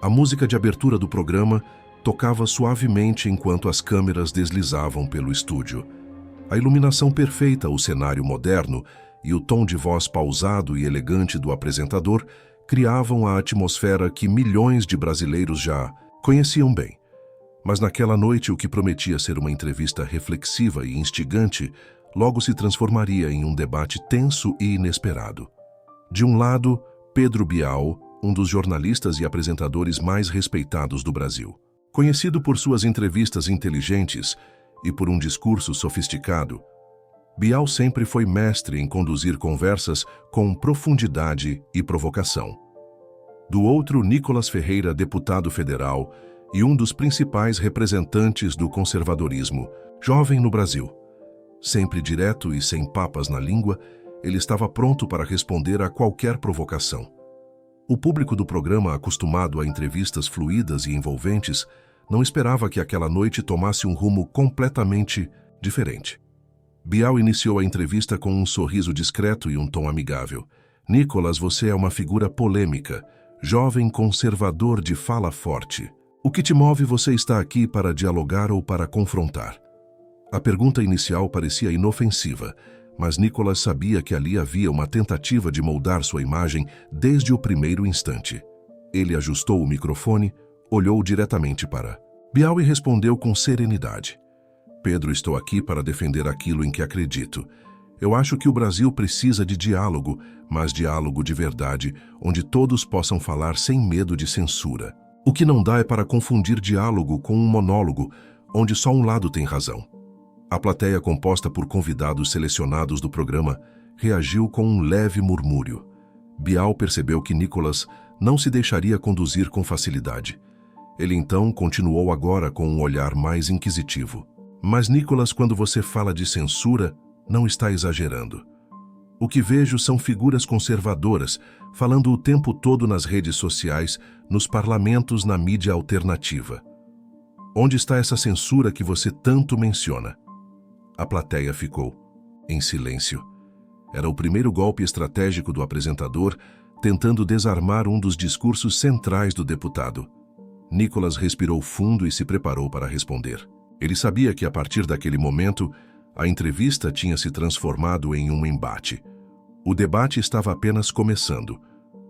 A música de abertura do programa tocava suavemente enquanto as câmeras deslizavam pelo estúdio. A iluminação perfeita, o cenário moderno e o tom de voz pausado e elegante do apresentador criavam a atmosfera que milhões de brasileiros já conheciam bem. Mas naquela noite, o que prometia ser uma entrevista reflexiva e instigante, logo se transformaria em um debate tenso e inesperado. De um lado, Pedro Bial, um dos jornalistas e apresentadores mais respeitados do Brasil. Conhecido por suas entrevistas inteligentes e por um discurso sofisticado, Bial sempre foi mestre em conduzir conversas com profundidade e provocação. Do outro, Nicolas Ferreira, deputado federal e um dos principais representantes do conservadorismo jovem no Brasil. Sempre direto e sem papas na língua, ele estava pronto para responder a qualquer provocação. O público do programa, acostumado a entrevistas fluídas e envolventes, não esperava que aquela noite tomasse um rumo completamente diferente. Bial iniciou a entrevista com um sorriso discreto e um tom amigável. Nicolas, você é uma figura polêmica, jovem conservador de fala forte. O que te move? Você está aqui para dialogar ou para confrontar? A pergunta inicial parecia inofensiva, mas Nicolas sabia que ali havia uma tentativa de moldar sua imagem desde o primeiro instante. Ele ajustou o microfone, olhou diretamente para Bial e respondeu com serenidade. Pedro, estou aqui para defender aquilo em que acredito. Eu acho que o Brasil precisa de diálogo, mas diálogo de verdade, onde todos possam falar sem medo de censura. O que não dá é para confundir diálogo com um monólogo, onde só um lado tem razão. A plateia, composta por convidados selecionados do programa, reagiu com um leve murmúrio. Bial percebeu que Nicolas não se deixaria conduzir com facilidade. Ele então continuou agora com um olhar mais inquisitivo. Mas Nicolas, quando você fala de censura, não está exagerando. O que vejo são figuras conservadoras falando o tempo todo nas redes sociais, nos parlamentos, na mídia alternativa. Onde está essa censura que você tanto menciona? A plateia ficou em silêncio. Era o primeiro golpe estratégico do apresentador, tentando desarmar um dos discursos centrais do deputado. Nicolas respirou fundo e se preparou para responder. Ele sabia que, a partir daquele momento, a entrevista tinha se transformado em um embate. O debate estava apenas começando.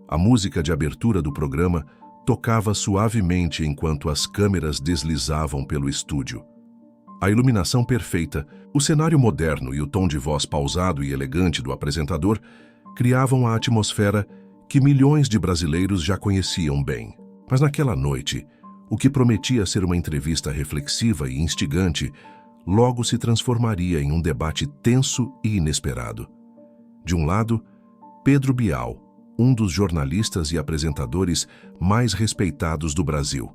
A música de abertura do programa tocava suavemente enquanto as câmeras deslizavam pelo estúdio. A iluminação perfeita, o cenário moderno e o tom de voz pausado e elegante do apresentador criavam a atmosfera que milhões de brasileiros já conheciam bem. Mas naquela noite, o que prometia ser uma entrevista reflexiva e instigante, logo se transformaria em um debate tenso e inesperado. De um lado, Pedro Bial, um dos jornalistas e apresentadores mais respeitados do Brasil.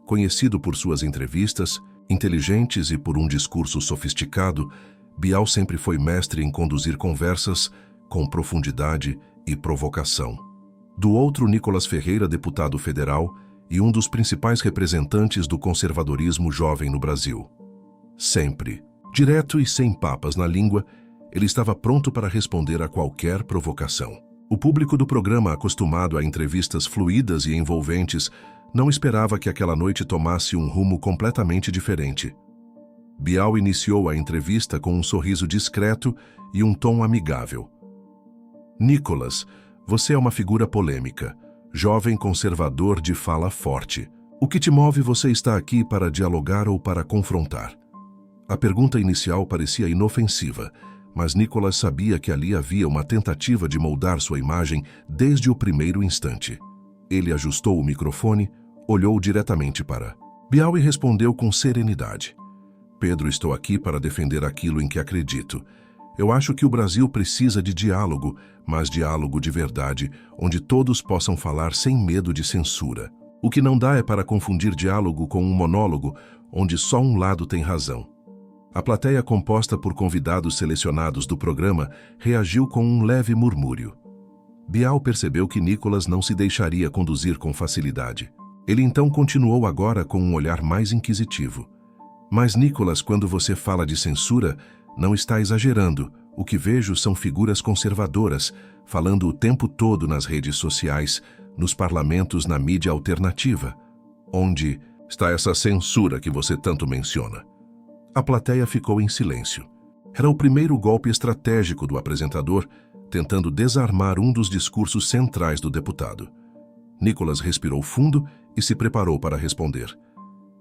Conhecido por suas entrevistas inteligentes e por um discurso sofisticado, Bial sempre foi mestre em conduzir conversas com profundidade e provocação. Do outro, Nicolas Ferreira, deputado federal e um dos principais representantes do conservadorismo jovem no Brasil. Sempre, direto e sem papas na língua, ele estava pronto para responder a qualquer provocação. O público do programa, acostumado a entrevistas fluídas e envolventes, não esperava que aquela noite tomasse um rumo completamente diferente. Bial iniciou a entrevista com um sorriso discreto e um tom amigável. Nicolas, você é uma figura polêmica, jovem conservador de fala forte. O que te move? Você está aqui para dialogar ou para confrontar? A pergunta inicial parecia inofensiva, mas Nicolas sabia que ali havia uma tentativa de moldar sua imagem desde o primeiro instante. Ele ajustou o microfone, olhou diretamente para Bial e respondeu com serenidade. Pedro, estou aqui para defender aquilo em que acredito. Eu acho que o Brasil precisa de diálogo, mas diálogo de verdade, onde todos possam falar sem medo de censura. O que não dá é para confundir diálogo com um monólogo, onde só um lado tem razão. A plateia, composta por convidados selecionados do programa, reagiu com um leve murmúrio. Bial percebeu que Nicolas não se deixaria conduzir com facilidade. Ele então continuou agora com um olhar mais inquisitivo. Mas Nicolas, quando você fala de censura, não está exagerando. O que vejo são figuras conservadoras, falando o tempo todo nas redes sociais, nos parlamentos, na mídia alternativa. Onde está essa censura que você tanto menciona? A plateia ficou em silêncio. Era o primeiro golpe estratégico do apresentador, tentando desarmar um dos discursos centrais do deputado. Nicolas respirou fundo e se preparou para responder.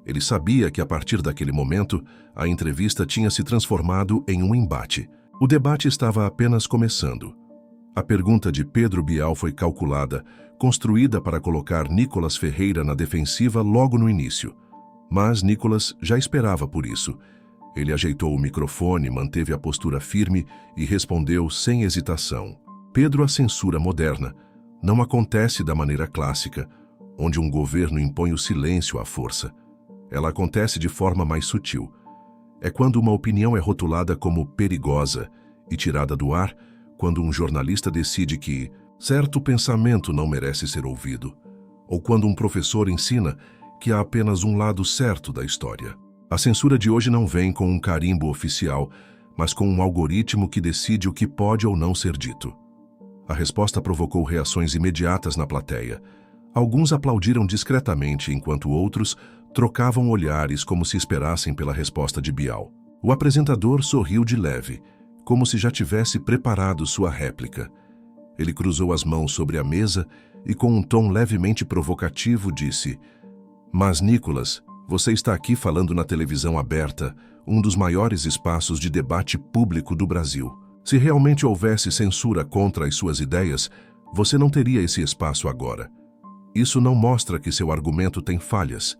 Ele sabia que, a partir daquele momento, a entrevista tinha se transformado em um embate. O debate estava apenas começando. A pergunta de Pedro Bial foi calculada, construída para colocar Nicolas Ferreira na defensiva logo no início. Mas Nicolas já esperava por isso. Ele ajeitou o microfone, manteve a postura firme e respondeu sem hesitação. Pedro, a censura moderna não acontece da maneira clássica, onde um governo impõe o silêncio à força. Ela acontece de forma mais sutil. É quando uma opinião é rotulada como perigosa e tirada do ar, quando um jornalista decide que certo pensamento não merece ser ouvido, ou quando um professor ensina que há apenas um lado certo da história. A censura de hoje não vem com um carimbo oficial, mas com um algoritmo que decide o que pode ou não ser dito. A resposta provocou reações imediatas na plateia. Alguns aplaudiram discretamente, enquanto outros trocavam olhares como se esperassem pela resposta de Bial. O apresentador sorriu de leve, como se já tivesse preparado sua réplica. Ele cruzou as mãos sobre a mesa e, com um tom levemente provocativo, disse: "Mas, Nicolas, você está aqui falando na televisão aberta, um dos maiores espaços de debate público do Brasil. Se realmente houvesse censura contra as suas ideias, você não teria esse espaço agora. Isso não mostra que seu argumento tem falhas."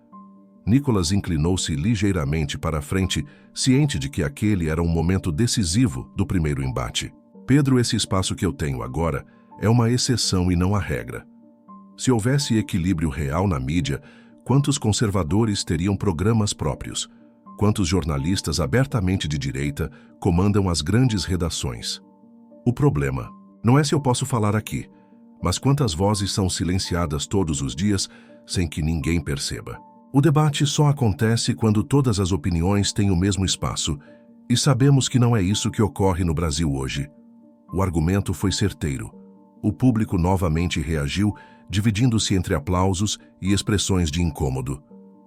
Nicolas inclinou-se ligeiramente para a frente, ciente de que aquele era um momento decisivo do primeiro embate. "Pedro, esse espaço que eu tenho agora é uma exceção e não a regra. Se houvesse equilíbrio real na mídia, quantos conservadores teriam programas próprios? Quantos jornalistas abertamente de direita comandam as grandes redações? O problema não é se eu posso falar aqui, mas quantas vozes são silenciadas todos os dias sem que ninguém perceba. O debate só acontece quando todas as opiniões têm o mesmo espaço, e sabemos que não é isso que ocorre no Brasil hoje." O argumento foi certeiro. O público novamente reagiu, dividindo-se entre aplausos e expressões de incômodo.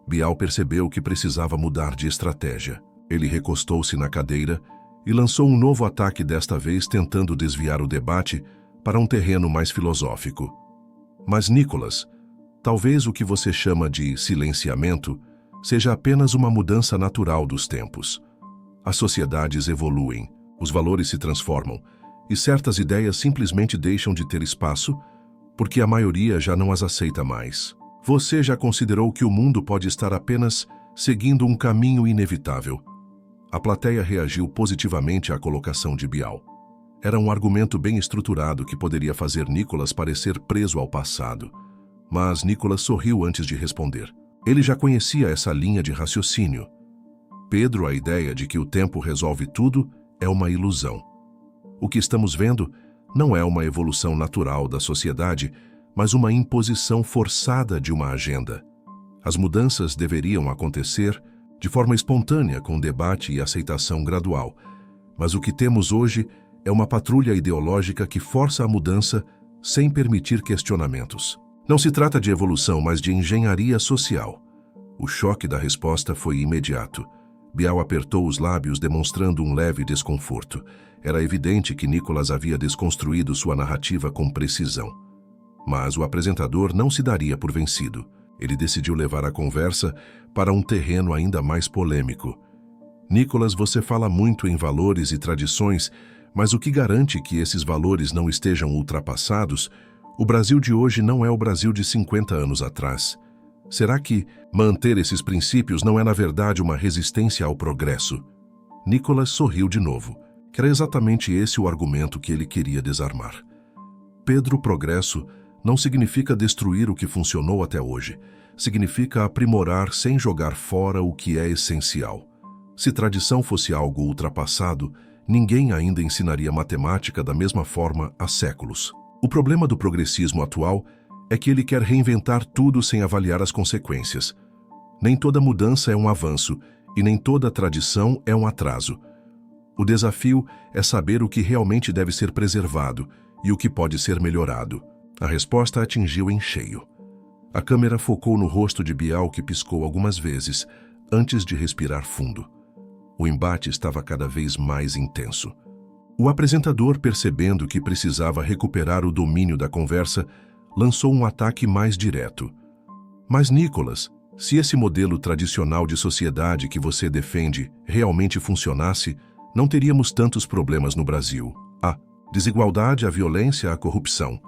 Bial percebeu que precisava mudar de estratégia. Ele recostou-se na cadeira e lançou um novo ataque, desta vez tentando desviar o debate para um terreno mais filosófico. "Mas, Nicolas, talvez o que você chama de silenciamento seja apenas uma mudança natural dos tempos. As sociedades evoluem, os valores se transformam, e certas ideias simplesmente deixam de ter espaço porque a maioria já não as aceita mais. Você já considerou que o mundo pode estar apenas seguindo um caminho inevitável?" A plateia reagiu positivamente à colocação de Bial. Era um argumento bem estruturado que poderia fazer Nicolas parecer preso ao passado. Mas Nicolas sorriu antes de responder. Ele já conhecia essa linha de raciocínio. "Pedro, a ideia de que o tempo resolve tudo é uma ilusão. O que estamos vendo não é uma evolução natural da sociedade, mas uma imposição forçada de uma agenda. As mudanças deveriam acontecer de forma espontânea, com debate e aceitação gradual. Mas o que temos hoje é uma patrulha ideológica que força a mudança sem permitir questionamentos. Não se trata de evolução, mas de engenharia social." O choque da resposta foi imediato. Bial apertou os lábios, demonstrando um leve desconforto. Era evidente que Nicolas havia desconstruído sua narrativa com precisão. Mas o apresentador não se daria por vencido. Ele decidiu levar a conversa para um terreno ainda mais polêmico. "Nicolas, você fala muito em valores e tradições, mas o que garante que esses valores não estejam ultrapassados? O Brasil de hoje não é o Brasil de 50 anos atrás. Será que manter esses princípios não é, na verdade, uma resistência ao progresso?" Nicolas sorriu de novo. Era exatamente esse o argumento que ele queria desarmar. "Pedro, progresso não significa destruir o que funcionou até hoje. Significa aprimorar sem jogar fora o que é essencial. Se tradição fosse algo ultrapassado, ninguém ainda ensinaria matemática da mesma forma há séculos. O problema do progressismo atual é que ele quer reinventar tudo sem avaliar as consequências. Nem toda mudança é um avanço e nem toda tradição é um atraso. O desafio é saber o que realmente deve ser preservado e o que pode ser melhorado." A resposta atingiu em cheio. A câmera focou no rosto de Bial, que piscou algumas vezes, antes de respirar fundo. O embate estava cada vez mais intenso. O apresentador, percebendo que precisava recuperar o domínio da conversa, lançou um ataque mais direto. Mas, Nicolas, se esse modelo tradicional de sociedade que você defende realmente funcionasse, não teríamos tantos problemas no Brasil. A desigualdade, a violência, a corrupção.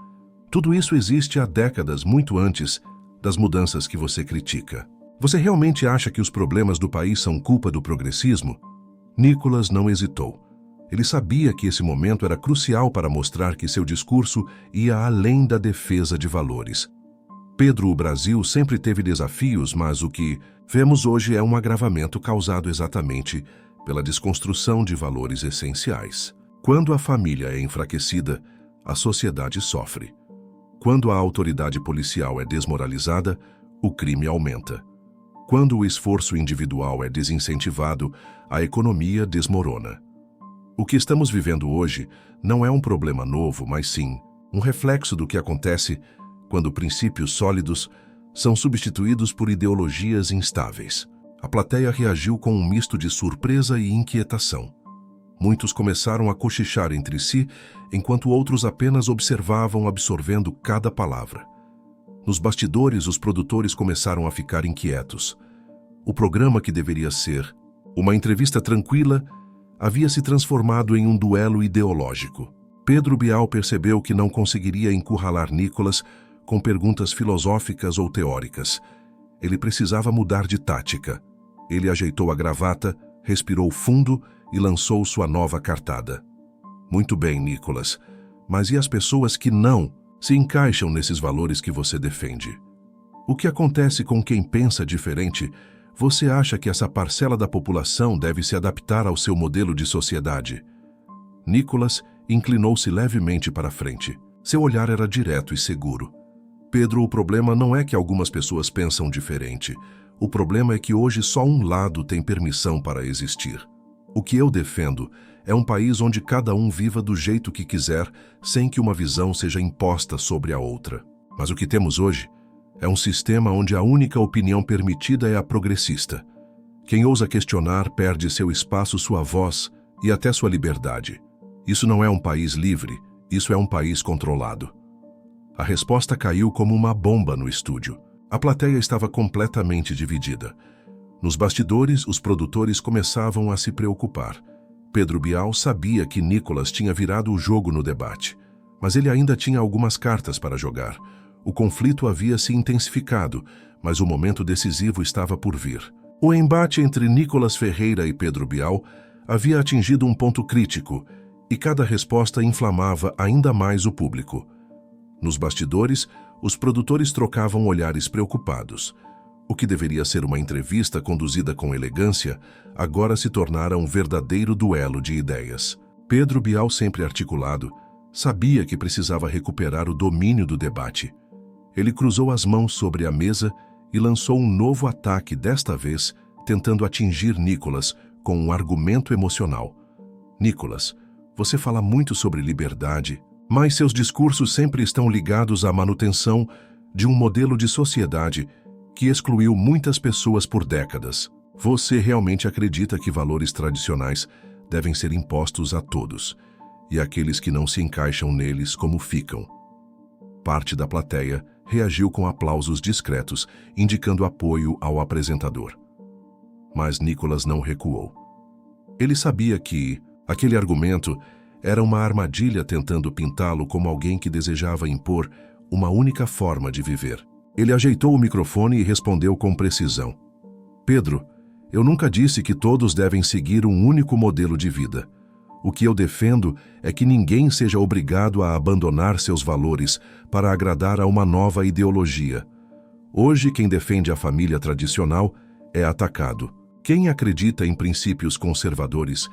Tudo isso existe há décadas, muito antes das mudanças que você critica. Você realmente acha que os problemas do país são culpa do progressismo? Nicolas não hesitou. Ele sabia que esse momento era crucial para mostrar que seu discurso ia além da defesa de valores. Pedro, o Brasil sempre teve desafios, mas o que vemos hoje é um agravamento causado exatamente pela desconstrução de valores essenciais. Quando a família é enfraquecida, a sociedade sofre. Quando a autoridade policial é desmoralizada, o crime aumenta. Quando o esforço individual é desincentivado, a economia desmorona. O que estamos vivendo hoje não é um problema novo, mas sim um reflexo do que acontece quando princípios sólidos são substituídos por ideologias instáveis. A plateia reagiu com um misto de surpresa e inquietação. Muitos começaram a cochichar entre si, enquanto outros apenas observavam, absorvendo cada palavra. Nos bastidores, os produtores começaram a ficar inquietos. O programa, que deveria ser uma entrevista tranquila, havia se transformado em um duelo ideológico. Pedro Bial percebeu que não conseguiria encurralar Nicolas com perguntas filosóficas ou teóricas. Ele precisava mudar de tática. Ele ajeitou a gravata, respirou fundo e lançou sua nova cartada. Muito bem, Nicolas, mas e as pessoas que não se encaixam nesses valores que você defende? O que acontece com quem pensa diferente? Você acha que essa parcela da população deve se adaptar ao seu modelo de sociedade? Nicolas inclinou-se levemente para a frente. Seu olhar era direto e seguro. Pedro, o problema não é que algumas pessoas pensam diferente. O problema é que hoje só um lado tem permissão para existir. O que eu defendo é um país onde cada um viva do jeito que quiser, sem que uma visão seja imposta sobre a outra. Mas o que temos hoje é um sistema onde a única opinião permitida é a progressista. Quem ousa questionar perde seu espaço, sua voz e até sua liberdade. Isso não é um país livre, isso é um país controlado. A resposta caiu como uma bomba no estúdio. A plateia estava completamente dividida. Nos bastidores, os produtores começavam a se preocupar. Pedro Bial sabia que Nicolas tinha virado o jogo no debate, mas ele ainda tinha algumas cartas para jogar. O conflito havia se intensificado, mas o momento decisivo estava por vir. O embate entre Nicolas Ferreira e Pedro Bial havia atingido um ponto crítico, e cada resposta inflamava ainda mais o público. Nos bastidores, os produtores trocavam olhares preocupados. O que deveria ser uma entrevista conduzida com elegância, agora se tornara um verdadeiro duelo de ideias. Pedro Bial, sempre articulado, sabia que precisava recuperar o domínio do debate. Ele cruzou as mãos sobre a mesa e lançou um novo ataque, desta vez tentando atingir Nicolas com um argumento emocional. Nicolas, você fala muito sobre liberdade, mas seus discursos sempre estão ligados à manutenção de um modelo de sociedade que excluiu muitas pessoas por décadas. Você realmente acredita que valores tradicionais devem ser impostos a todos, e aqueles que não se encaixam neles como ficam? Parte da plateia reagiu com aplausos discretos, indicando apoio ao apresentador. Mas Nicolas não recuou. Ele sabia que aquele argumento era uma armadilha, tentando pintá-lo como alguém que desejava impor uma única forma de viver. Ele ajeitou o microfone e respondeu com precisão. Pedro, eu nunca disse que todos devem seguir um único modelo de vida. O que eu defendo é que ninguém seja obrigado a abandonar seus valores para agradar a uma nova ideologia. Hoje, quem defende a família tradicional é atacado. Quem acredita em princípios conservadores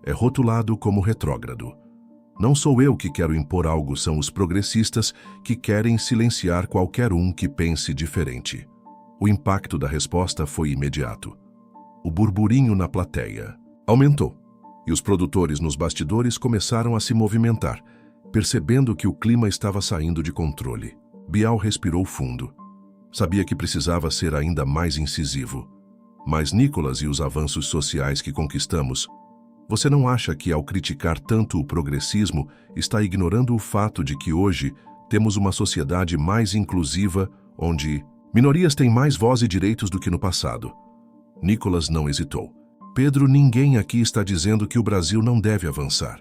é rotulado como retrógrado. Não sou eu que quero impor algo, são os progressistas que querem silenciar qualquer um que pense diferente. O impacto da resposta foi imediato. O burburinho na plateia aumentou, e os produtores nos bastidores começaram a se movimentar. percebendo que o clima estava saindo de controle. Bial respirou fundo. Sabia que precisava ser ainda mais incisivo. Mas Nicolas e os avanços sociais que conquistamos, você não acha que, ao criticar tanto o progressismo, está ignorando o fato de que hoje temos uma sociedade mais inclusiva, onde minorias têm mais voz e direitos do que no passado? Nicolas não hesitou. Pedro, ninguém aqui está dizendo que o Brasil não deve avançar.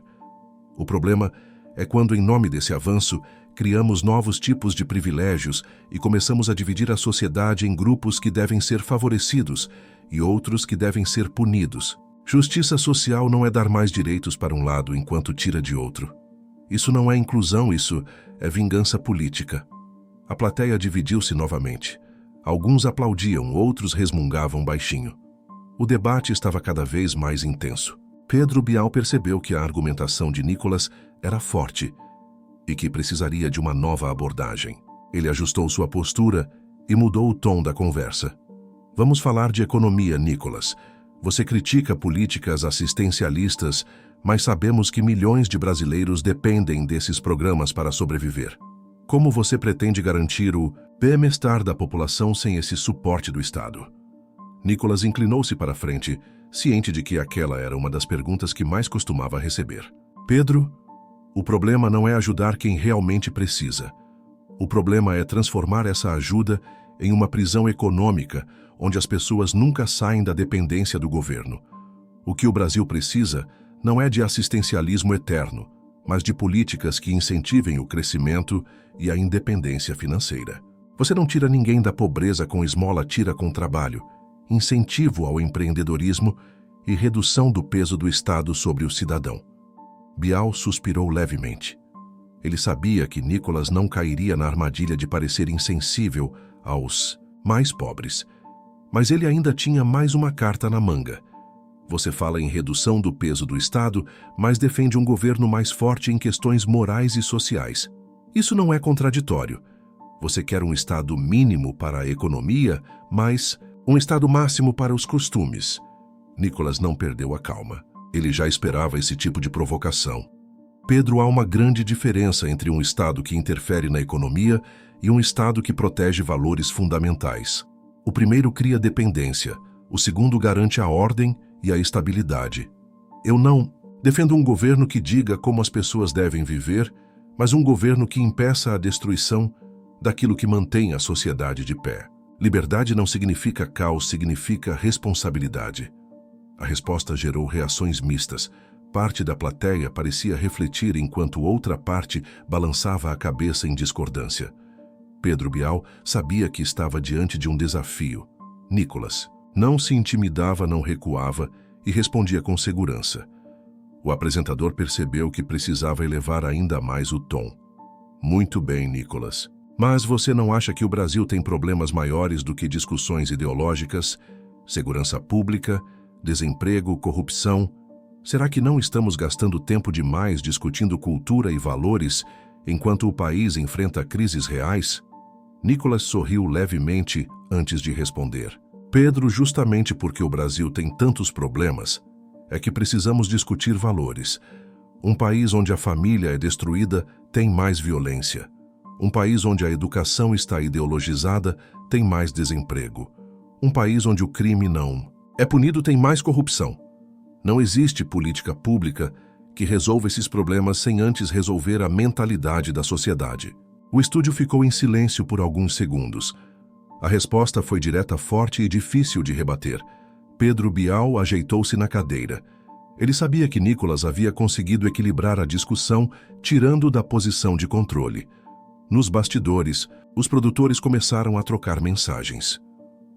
O problema é quando, em nome desse avanço, criamos novos tipos de privilégios e começamos a dividir a sociedade em grupos que devem ser favorecidos e outros que devem ser punidos. Justiça social não é dar mais direitos para um lado enquanto tira de outro. Isso não é inclusão, isso é vingança política. A plateia dividiu-se novamente. Alguns aplaudiam, outros resmungavam baixinho. O debate estava cada vez mais intenso. Pedro Bial percebeu que a argumentação de Nicolas era forte e que precisaria de uma nova abordagem. Ele ajustou sua postura e mudou o tom da conversa. Vamos falar de economia, Nicolas. Você critica políticas assistencialistas, mas sabemos que milhões de brasileiros dependem desses programas para sobreviver. Como você pretende garantir o bem-estar da população sem esse suporte do Estado? Nicolas inclinou-se para a frente, ciente de que aquela era uma das perguntas que mais costumava receber. Pedro, o problema não é ajudar quem realmente precisa. O problema é transformar essa ajuda em uma prisão econômica, onde as pessoas nunca saem da dependência do governo. O que o Brasil precisa não é de assistencialismo eterno, mas de políticas que incentivem o crescimento e a independência financeira. Você não tira ninguém da pobreza com esmola, tira com trabalho, incentivo ao empreendedorismo e redução do peso do Estado sobre o cidadão. Bial suspirou levemente. Ele sabia que Nicolas não cairia na armadilha de parecer insensível aos mais pobres. Mas ele ainda tinha mais uma carta na manga. Você fala em redução do peso do Estado, mas defende um governo mais forte em questões morais e sociais. Isso não é contraditório. Você quer um Estado mínimo para a economia, mas um Estado máximo para os costumes. Nicolas não perdeu a calma. Ele já esperava esse tipo de provocação. Pedro, há uma grande diferença entre um Estado que interfere na economia e um Estado que protege valores fundamentais. O primeiro cria dependência, o segundo garante a ordem e a estabilidade. Eu não defendo um governo que diga como as pessoas devem viver, mas um governo que impeça a destruição daquilo que mantém a sociedade de pé. Liberdade não significa caos, significa responsabilidade. A resposta gerou reações mistas. Parte da plateia parecia refletir enquanto outra parte balançava a cabeça em discordância. Pedro Bial sabia que estava diante de um desafio. Nicolas não se intimidava, não recuava e respondia com segurança. O apresentador percebeu que precisava elevar ainda mais o tom. Muito bem, Nicolas. Mas você não acha que o Brasil tem problemas maiores do que discussões ideológicas, segurança pública, desemprego, corrupção? Será que não estamos gastando tempo demais discutindo cultura e valores enquanto o país enfrenta crises reais? Nicolas sorriu levemente antes de responder. Pedro, justamente porque o Brasil tem tantos problemas, é que precisamos discutir valores. Um país onde a família é destruída tem mais violência. Um país onde a educação está ideologizada tem mais desemprego. Um país onde o crime não é punido tem mais corrupção. Não existe política pública que resolva esses problemas sem antes resolver a mentalidade da sociedade. O estúdio ficou em silêncio por alguns segundos. A resposta foi direta, forte e difícil de rebater. Pedro Bial ajeitou-se na cadeira. Ele sabia que Nicolas havia conseguido equilibrar a discussão, tirando da posição de controle. Nos bastidores, os produtores começaram a trocar mensagens.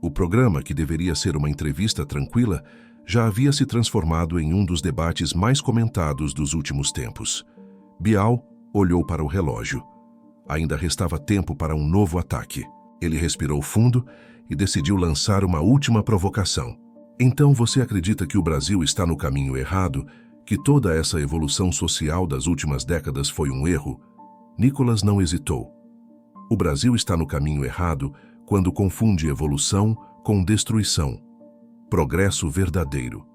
O programa, que deveria ser uma entrevista tranquila, já havia se transformado em um dos debates mais comentados dos últimos tempos. Bial olhou para o relógio. Ainda restava tempo para um novo ataque. Ele respirou fundo e decidiu lançar uma última provocação. Então você acredita que o Brasil está no caminho errado? Que toda essa evolução social das últimas décadas foi um erro? Nicolas não hesitou. O Brasil está no caminho errado quando confunde evolução com destruição. Progresso verdadeiro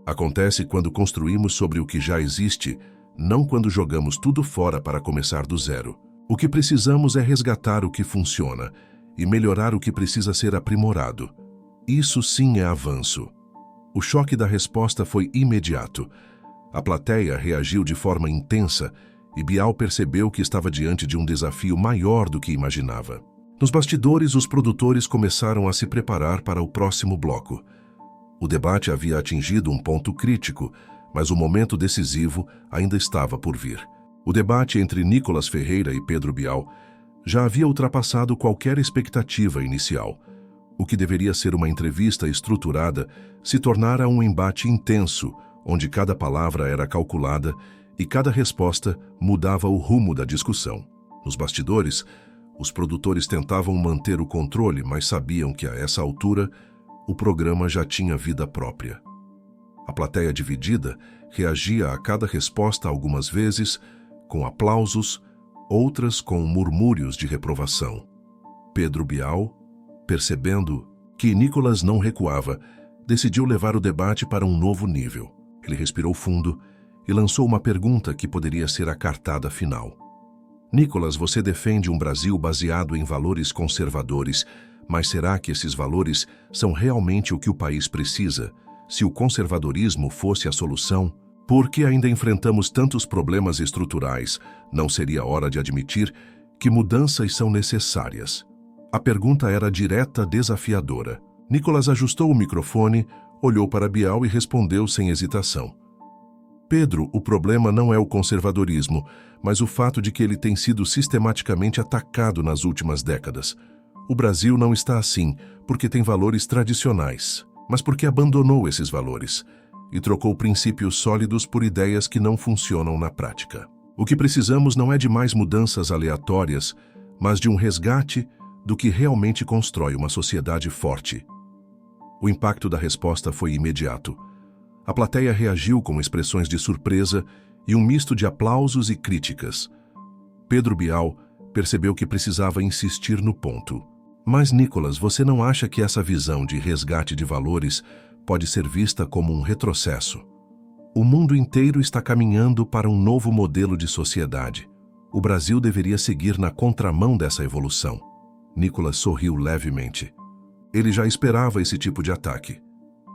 acontece quando construímos sobre o que já existe, não quando jogamos tudo fora para começar do zero. O que precisamos é resgatar o que funciona e melhorar o que precisa ser aprimorado. Isso sim é avanço. O choque da resposta foi imediato. A plateia reagiu de forma intensa e Bial percebeu que estava diante de um desafio maior do que imaginava. Nos bastidores, os produtores começaram a se preparar para o próximo bloco. O debate havia atingido um ponto crítico, mas o momento decisivo ainda estava por vir. O debate entre Nicolas Ferreira e Pedro Bial já havia ultrapassado qualquer expectativa inicial. O que deveria ser uma entrevista estruturada se tornara um embate intenso, onde cada palavra era calculada e cada resposta mudava o rumo da discussão. Nos bastidores, os produtores tentavam manter o controle, mas sabiam que a essa altura o programa já tinha vida própria. A plateia dividida reagia a cada resposta algumas vezes com aplausos, outras com murmúrios de reprovação. Pedro Bial, percebendo que Nicolas não recuava, decidiu levar o debate para um novo nível. Ele respirou fundo e lançou uma pergunta que poderia ser a cartada final. Nicolas, você defende um Brasil baseado em valores conservadores, mas será que esses valores são realmente o que o país precisa? Se o conservadorismo fosse a solução, por que ainda enfrentamos tantos problemas estruturais? Não seria hora de admitir que mudanças são necessárias? A pergunta era direta, desafiadora. Nicolas ajustou o microfone, olhou para Bial e respondeu sem hesitação. Pedro, o problema não é o conservadorismo, mas o fato de que ele tem sido sistematicamente atacado nas últimas décadas. O Brasil não está assim porque tem valores tradicionais, mas porque abandonou esses valores e trocou princípios sólidos por ideias que não funcionam na prática. O que precisamos não é de mais mudanças aleatórias, mas de um resgate do que realmente constrói uma sociedade forte. O impacto da resposta foi imediato. A plateia reagiu com expressões de surpresa e um misto de aplausos e críticas. Pedro Bial percebeu que precisava insistir no ponto. Mas, Nicolas, você não acha que essa visão de resgate de valores pode ser vista como um retrocesso? O mundo inteiro está caminhando para um novo modelo de sociedade. O Brasil deveria seguir na contramão dessa evolução. Nicolas sorriu levemente. Ele já esperava esse tipo de ataque.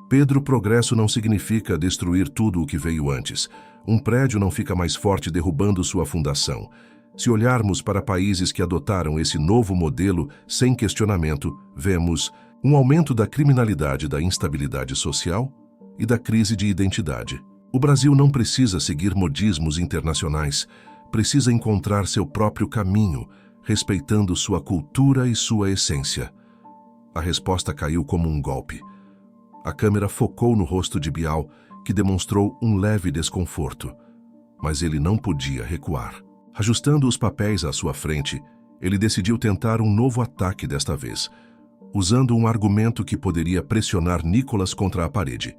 Pedro, progresso não significa destruir tudo o que veio antes. Um prédio não fica mais forte derrubando sua fundação. Se olharmos para países que adotaram esse novo modelo sem questionamento, vemos um aumento da criminalidade, da instabilidade social e da crise de identidade. O Brasil não precisa seguir modismos internacionais, precisa encontrar seu próprio caminho, respeitando sua cultura e sua essência. A resposta caiu como um golpe. A câmera focou no rosto de Bial, que demonstrou um leve desconforto, mas ele não podia recuar. Ajustando os papéis à sua frente, ele decidiu tentar um novo ataque desta vez, usando um argumento que poderia pressionar Nicolas contra a parede.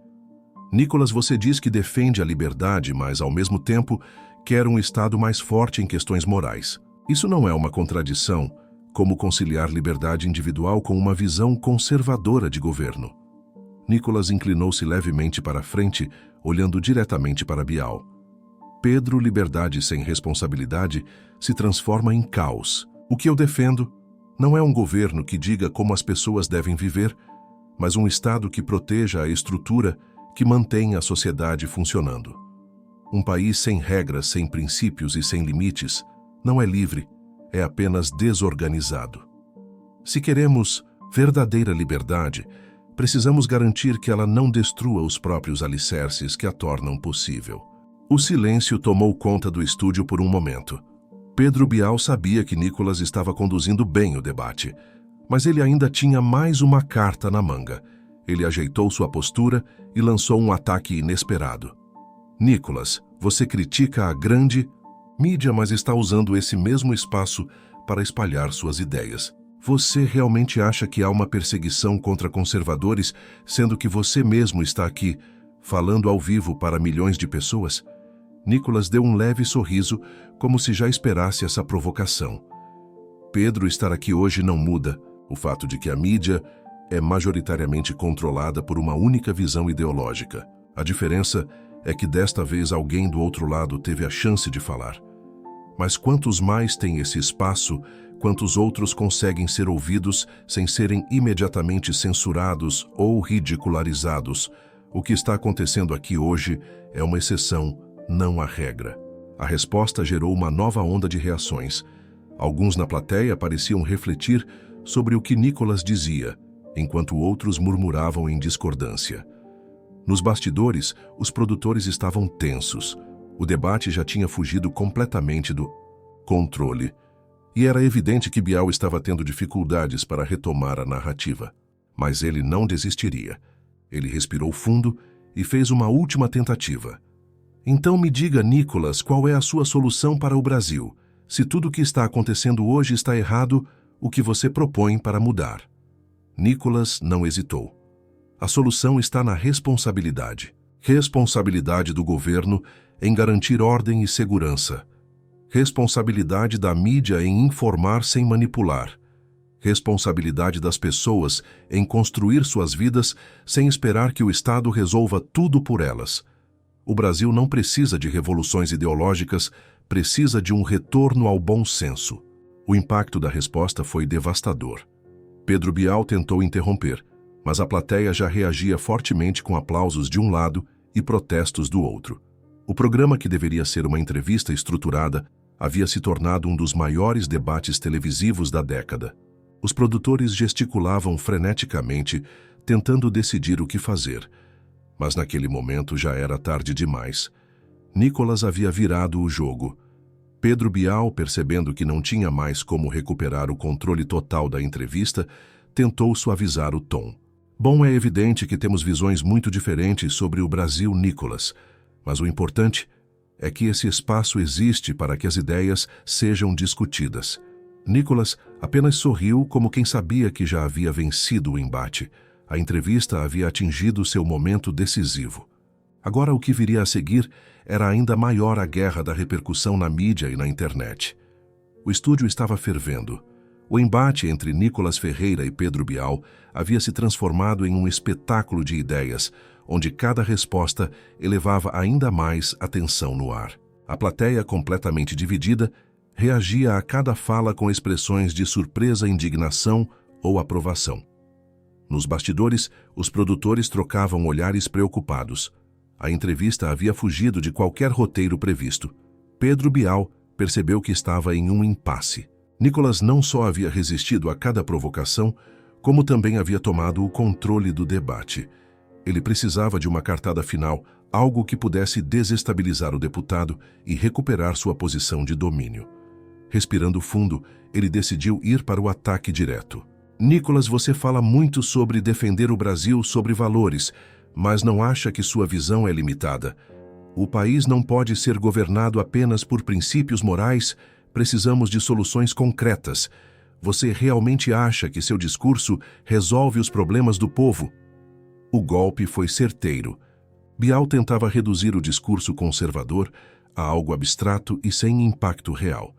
Nicolas, você diz que defende a liberdade, mas ao mesmo tempo quer um Estado mais forte em questões morais. Isso não é uma contradição, como conciliar liberdade individual com uma visão conservadora de governo. Nicolas inclinou-se levemente para a frente, olhando diretamente para Bial. Pedro, liberdade sem responsabilidade se transforma em caos. O que eu defendo não é um governo que diga como as pessoas devem viver, mas um Estado que proteja a estrutura que mantém a sociedade funcionando. Um país sem regras, sem princípios e sem limites não é livre, é apenas desorganizado. Se queremos verdadeira liberdade, precisamos garantir que ela não destrua os próprios alicerces que a tornam possível. O silêncio tomou conta do estúdio por um momento. Pedro Bial sabia que Nicolas estava conduzindo bem o debate, mas ele ainda tinha mais uma carta na manga. Ele ajeitou sua postura e lançou um ataque inesperado. Nicolas, você critica a grande mídia, mas está usando esse mesmo espaço para espalhar suas ideias. Você realmente acha que há uma perseguição contra conservadores, sendo que você mesmo está aqui, falando ao vivo para milhões de pessoas? Nicolas deu um leve sorriso, como se já esperasse essa provocação. Pedro estar aqui hoje não muda o fato de que a mídia é majoritariamente controlada por uma única visão ideológica. A diferença é que desta vez alguém do outro lado teve a chance de falar. Mas quantos mais têm esse espaço, quantos outros conseguem ser ouvidos sem serem imediatamente censurados ou ridicularizados? O que está acontecendo aqui hoje é uma exceção, não a regra. A resposta gerou uma nova onda de reações. Alguns na plateia pareciam refletir sobre o que Nicolas dizia, enquanto outros murmuravam em discordância. Nos bastidores, os produtores estavam tensos. O debate já tinha fugido completamente do controle. E era evidente que Bial estava tendo dificuldades para retomar a narrativa. Mas ele não desistiria. Ele respirou fundo e fez uma última tentativa. Então me diga, Nicolas, qual é a sua solução para o Brasil? Se tudo o que está acontecendo hoje está errado, o que você propõe para mudar? Nicolas não hesitou. A solução está na responsabilidade. Responsabilidade do governo em garantir ordem e segurança. Responsabilidade da mídia em informar sem manipular. Responsabilidade das pessoas em construir suas vidas sem esperar que o Estado resolva tudo por elas. O Brasil não precisa de revoluções ideológicas, precisa de um retorno ao bom senso. O impacto da resposta foi devastador. Pedro Bial tentou interromper, mas a plateia já reagia fortemente com aplausos de um lado e protestos do outro. O programa, que deveria ser uma entrevista estruturada, havia se tornado um dos maiores debates televisivos da década. Os produtores gesticulavam freneticamente, tentando decidir o que fazer. Mas naquele momento já era tarde demais. Nicolas havia virado o jogo. Pedro Bial, percebendo que não tinha mais como recuperar o controle total da entrevista, tentou suavizar o tom. Bom, é evidente que temos visões muito diferentes sobre o Brasil, Nicolas, mas o importante é que esse espaço existe para que as ideias sejam discutidas. Nicolas apenas sorriu como quem sabia que já havia vencido o embate. A entrevista havia atingido seu momento decisivo. Agora o que viria a seguir era ainda maior a guerra da repercussão na mídia e na internet. O estúdio estava fervendo. O embate entre Nicolas Ferreira e Pedro Bial havia se transformado em um espetáculo de ideias, onde cada resposta elevava ainda mais a tensão no ar. A plateia, completamente dividida, reagia a cada fala com expressões de surpresa, indignação ou aprovação. Nos bastidores, os produtores trocavam olhares preocupados. A entrevista havia fugido de qualquer roteiro previsto. Pedro Bial percebeu que estava em um impasse. Nicolas não só havia resistido a cada provocação, como também havia tomado o controle do debate. Ele precisava de uma cartada final, algo que pudesse desestabilizar o deputado e recuperar sua posição de domínio. Respirando fundo, ele decidiu ir para o ataque direto. Nicolas, você fala muito sobre defender o Brasil, sobre valores, mas não acha que sua visão é limitada. O país não pode ser governado apenas por princípios morais, precisamos de soluções concretas. Você realmente acha que seu discurso resolve os problemas do povo? O golpe foi certeiro. Bial tentava reduzir o discurso conservador a algo abstrato e sem impacto real.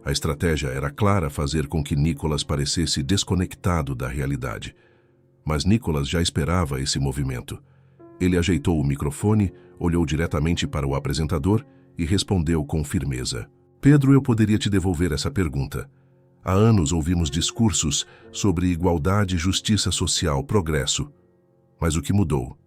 A estratégia era clara: fazer com que Nicolas parecesse desconectado da realidade. Mas Nicolas já esperava esse movimento. Ele ajeitou o microfone, olhou diretamente para o apresentador e respondeu com firmeza. Pedro, eu poderia te devolver essa pergunta. Há anos ouvimos discursos sobre igualdade, justiça social, progresso. Mas o que mudou?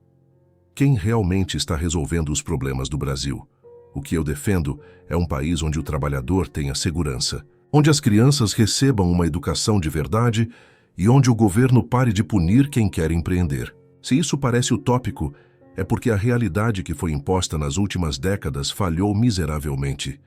Quem realmente está resolvendo os problemas do Brasil? O que eu defendo é um país onde o trabalhador tenha segurança, onde as crianças recebam uma educação de verdade e onde o governo pare de punir quem quer empreender. Se isso parece utópico, é porque a realidade que foi imposta nas últimas décadas falhou miseravelmente.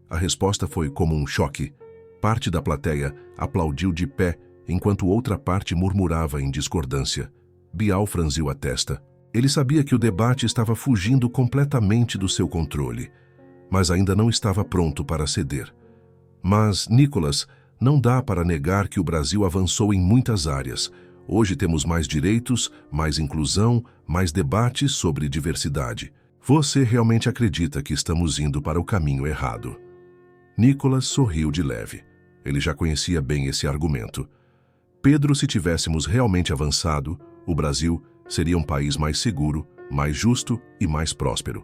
A resposta foi como um choque. Parte da plateia aplaudiu de pé, enquanto outra parte murmurava em discordância. Bial franziu a testa. Ele sabia que o debate estava fugindo completamente do seu controle, mas ainda não estava pronto para ceder. Mas, Nicolas, não dá para negar que o Brasil avançou em muitas áreas. Hoje temos mais direitos, mais inclusão, mais debates sobre diversidade. Você realmente acredita que estamos indo para o caminho errado? Nicolas sorriu de leve. Ele já conhecia bem esse argumento. Pedro, se tivéssemos realmente avançado, o Brasil seria um país mais seguro, mais justo e mais próspero.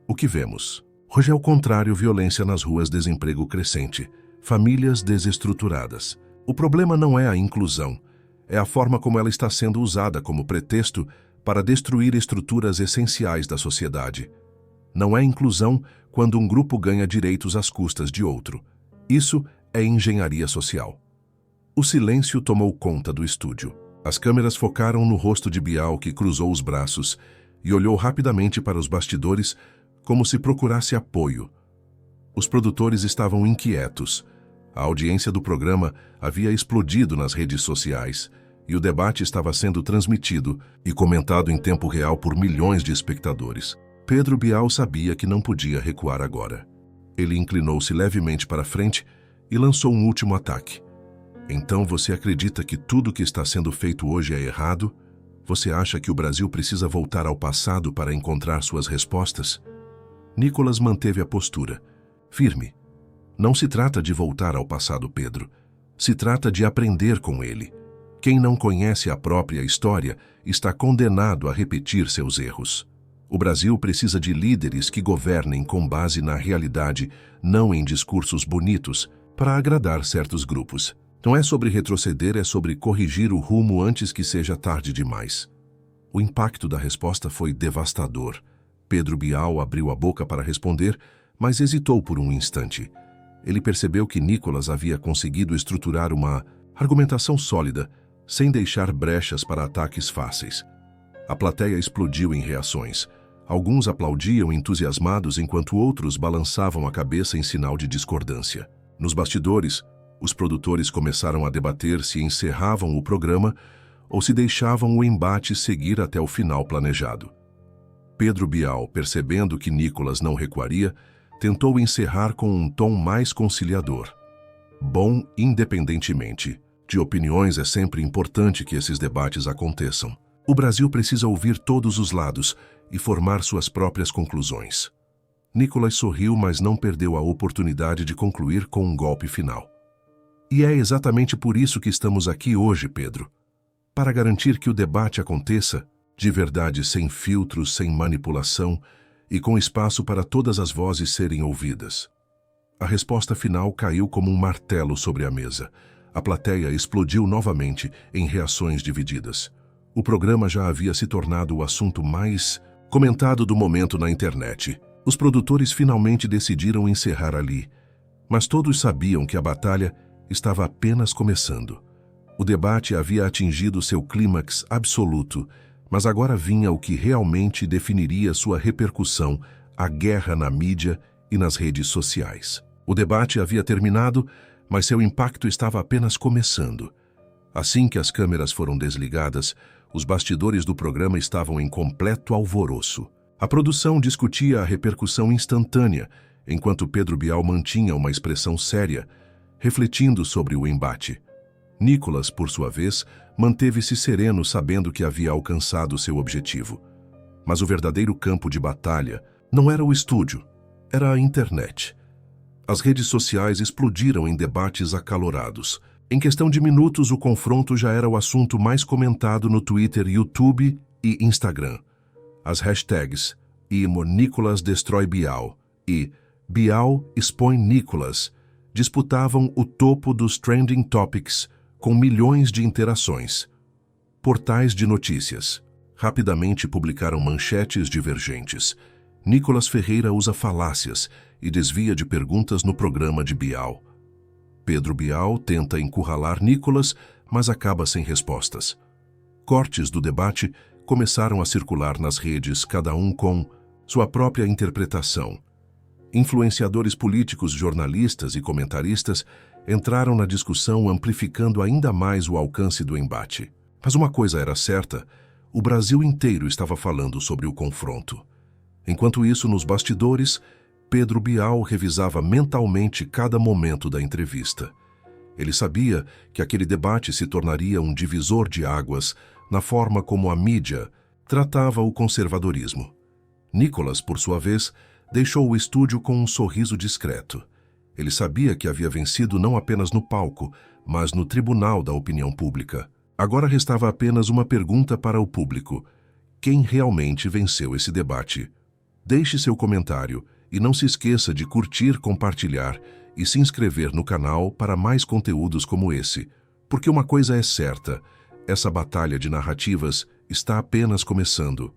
O que vemos? Hoje é o contrário: violência nas ruas, desemprego crescente, famílias desestruturadas. O problema não é a inclusão, é a forma como ela está sendo usada como pretexto para destruir estruturas essenciais da sociedade. Não é inclusão quando um grupo ganha direitos às custas de outro. Isso é engenharia social. O silêncio tomou conta do estúdio. As câmeras focaram no rosto de Bial, que cruzou os braços e olhou rapidamente para os bastidores como se procurasse apoio. Os produtores estavam inquietos. A audiência do programa havia explodido nas redes sociais e o debate estava sendo transmitido e comentado em tempo real por milhões de espectadores. Pedro Bial sabia que não podia recuar agora. Ele inclinou-se levemente para frente e lançou um último ataque. Então você acredita que tudo que está sendo feito hoje é errado? Você acha que o Brasil precisa voltar ao passado para encontrar suas respostas? Nicolas manteve a postura, firme. Não se trata de voltar ao passado, Pedro. Se trata de aprender com ele. Quem não conhece a própria história está condenado a repetir seus erros. O Brasil precisa de líderes que governem com base na realidade, não em discursos bonitos, para agradar certos grupos. Não é sobre retroceder, é sobre corrigir o rumo antes que seja tarde demais. O impacto da resposta foi devastador. Pedro Bial abriu a boca para responder, mas hesitou por um instante. Ele percebeu que Nicolas havia conseguido estruturar uma argumentação sólida, sem deixar brechas para ataques fáceis. A plateia explodiu em reações. Alguns aplaudiam entusiasmados enquanto outros balançavam a cabeça em sinal de discordância. Nos bastidores, os produtores começaram a debater se encerravam o programa ou se deixavam o embate seguir até o final planejado. Pedro Bial, percebendo que Nicolas não recuaria, tentou encerrar com um tom mais conciliador. Bom, independentemente de opiniões, é sempre importante que esses debates aconteçam. O Brasil precisa ouvir todos os lados e formar suas próprias conclusões. Nicolas sorriu, mas não perdeu a oportunidade de concluir com um golpe final. E é exatamente por isso que estamos aqui hoje, Pedro. Para garantir que o debate aconteça, de verdade, sem filtros, sem manipulação e com espaço para todas as vozes serem ouvidas. A resposta final caiu como um martelo sobre a mesa. A plateia explodiu novamente em reações divididas. O programa já havia se tornado o assunto mais comentado do momento na internet. Os produtores finalmente decidiram encerrar ali, mas todos sabiam que a batalha estava apenas começando. O debate havia atingido seu clímax absoluto, mas agora vinha o que realmente definiria sua repercussão: a guerra na mídia e nas redes sociais. O debate havia terminado, mas seu impacto estava apenas começando. Assim que as câmeras foram desligadas, os bastidores do programa estavam em completo alvoroço. A produção discutia a repercussão instantânea, enquanto Pedro Bial mantinha uma expressão séria, refletindo sobre o embate. Nicolas, por sua vez, manteve-se sereno, sabendo que havia alcançado seu objetivo. Mas o verdadeiro campo de batalha não era o estúdio, era a internet. As redes sociais explodiram em debates acalorados. Em questão de minutos, o confronto já era o assunto mais comentado no Twitter, YouTube e Instagram. As hashtags Nicolas destrói Bial e Bial expõe Nicolas disputavam o topo dos trending topics, com milhões de interações. Portais de notícias rapidamente publicaram manchetes divergentes. Nicolas Ferreira usa falácias e desvia de perguntas no programa de Bial. Pedro Bial tenta encurralar Nicolas, mas acaba sem respostas. Cortes do debate começaram a circular nas redes, cada um com sua própria interpretação. Influenciadores políticos, jornalistas e comentaristas entraram na discussão, amplificando ainda mais o alcance do embate. Mas uma coisa era certa: o Brasil inteiro estava falando sobre o confronto. Enquanto isso, nos bastidores, Pedro Bial revisava mentalmente cada momento da entrevista. Ele sabia que aquele debate se tornaria um divisor de águas na forma como a mídia tratava o conservadorismo. Nicolas, por sua vez, deixou o estúdio com um sorriso discreto. Ele sabia que havia vencido não apenas no palco, mas no tribunal da opinião pública. Agora restava apenas uma pergunta para o público: quem realmente venceu esse debate? Deixe seu comentário e não se esqueça de curtir, compartilhar e se inscrever no canal para mais conteúdos como esse. Porque uma coisa é certa, essa batalha de narrativas está apenas começando.